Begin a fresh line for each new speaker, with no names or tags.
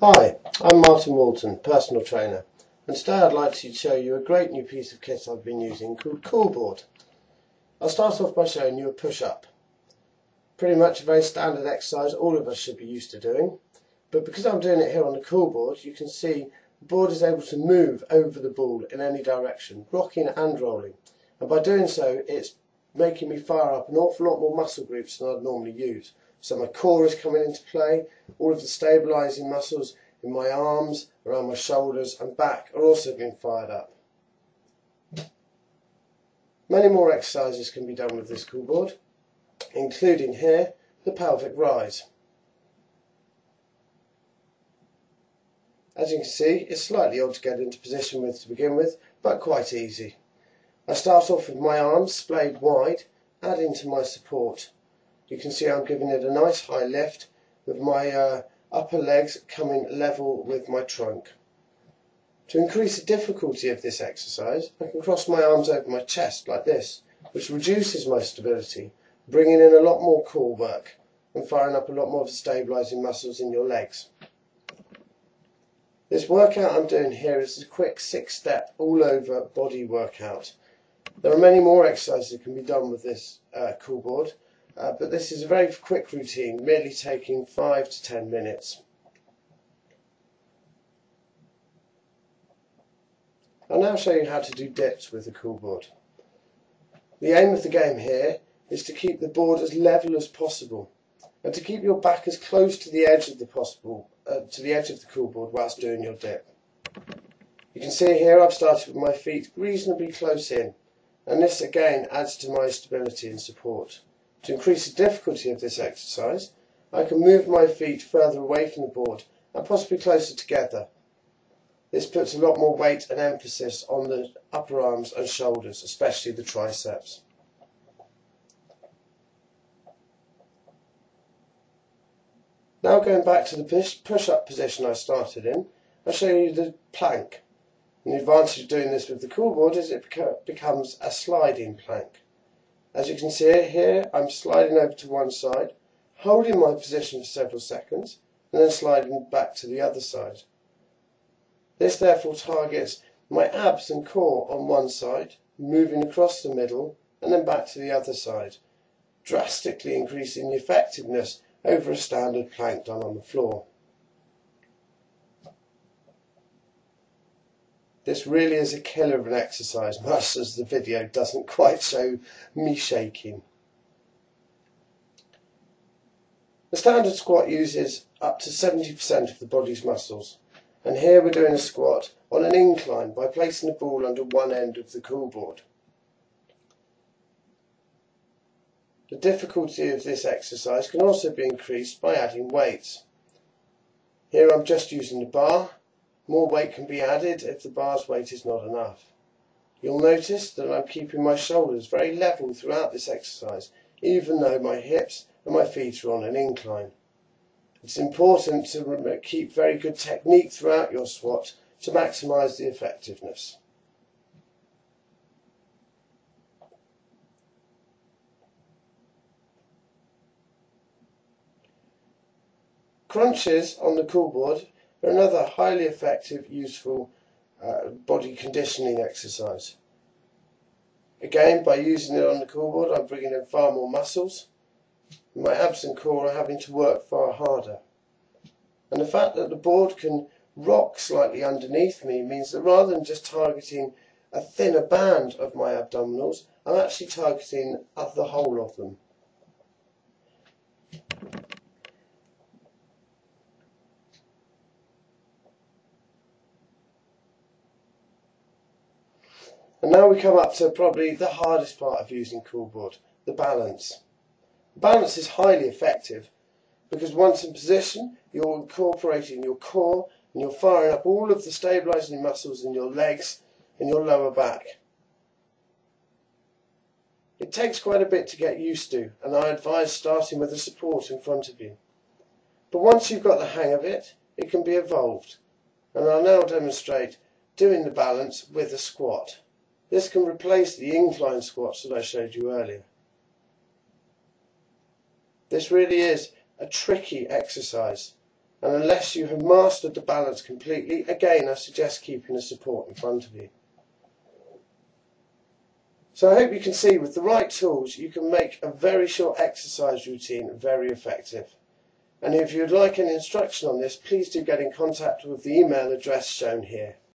Hi, I'm Martin Walton, personal trainer, and today I'd like to show you a great new piece of kit I've been using called CoolBoard. I'll start off by showing you a push-up. Pretty much a very standard exercise all of us should be used to doing, but because I'm doing it here on the CoolBoard, you can see the board is able to move over the ball in any direction, rocking and rolling, and by doing so it's making me fire up an awful lot more muscle groups than I'd normally use. So my core is coming into play, all of the stabilising muscles in my arms, around my shoulders and back are also being fired up. Many more exercises can be done with this CoolBoard, including here the pelvic rise. As you can see, it's slightly odd to get into position with to begin with, but quite easy. I start off with my arms splayed wide, adding to my support. You can see I'm giving it a nice high lift with my upper legs coming level with my trunk. To increase the difficulty of this exercise, I can cross my arms over my chest like this, which reduces my stability, bringing in a lot more core work and firing up a lot more of the stabilising muscles in your legs. This workout I'm doing here is a quick 6-step all over body workout. There are many more exercises that can be done with this CoolBoard. But this is a very quick routine, merely taking 5 to 10 minutes. I'll now show you how to do dips with the CoolBoard. The aim of the game here is to keep the board as level as possible and to keep your back as close to the edge of the CoolBoard whilst doing your dip. You can see here I've started with my feet reasonably close in, and this again adds to my stability and support. To increase the difficulty of this exercise, I can move my feet further away from the board and possibly closer together. This puts a lot more weight and emphasis on the upper arms and shoulders, especially the triceps. Now going back to the push-up position I started in, I'll show you the plank. And the advantage of doing this with the CoolBoard is it becomes a sliding plank. As you can see here, I'm sliding over to one side, holding my position for several seconds, and then sliding back to the other side. This therefore targets my abs and core on one side, moving across the middle, and then back to the other side, drastically increasing the effectiveness over a standard plank done on the floor. This really is a killer of an exercise, much as the video doesn't quite show me shaking. The standard squat uses up to 70% of the body's muscles, and here we're doing a squat on an incline by placing the ball under one end of the CoolBoard. The difficulty of this exercise can also be increased by adding weights. Here I'm just using the bar. More weight can be added if the bar's weight is not enough. You'll notice that I'm keeping my shoulders very level throughout this exercise, even though my hips and my feet are on an incline. It's important to keep very good technique throughout your squat to maximise the effectiveness. Crunches on the CoolBoard are another highly effective, useful body conditioning exercise. Again, by using it on the CoolBoard, I'm bringing in far more muscles. My abs and core are having to work far harder. And the fact that the board can rock slightly underneath me means that rather than just targeting a thinner band of my abdominals, I'm actually targeting the whole of them. And now we come up to probably the hardest part of using CoolBoard, the balance. The balance is highly effective because once in position, you're incorporating your core and you're firing up all of the stabilising muscles in your legs and your lower back. It takes quite a bit to get used to, and I advise starting with the support in front of you. But once you've got the hang of it, it can be evolved. And I'll now demonstrate doing the balance with a squat. This can replace the incline squats that I showed you earlier. This really is a tricky exercise, and unless you have mastered the balance completely, again I suggest keeping a support in front of you. So I hope you can see with the right tools you can make a very short exercise routine very effective. And if you'd like any instruction on this, please do get in contact with the email address shown here.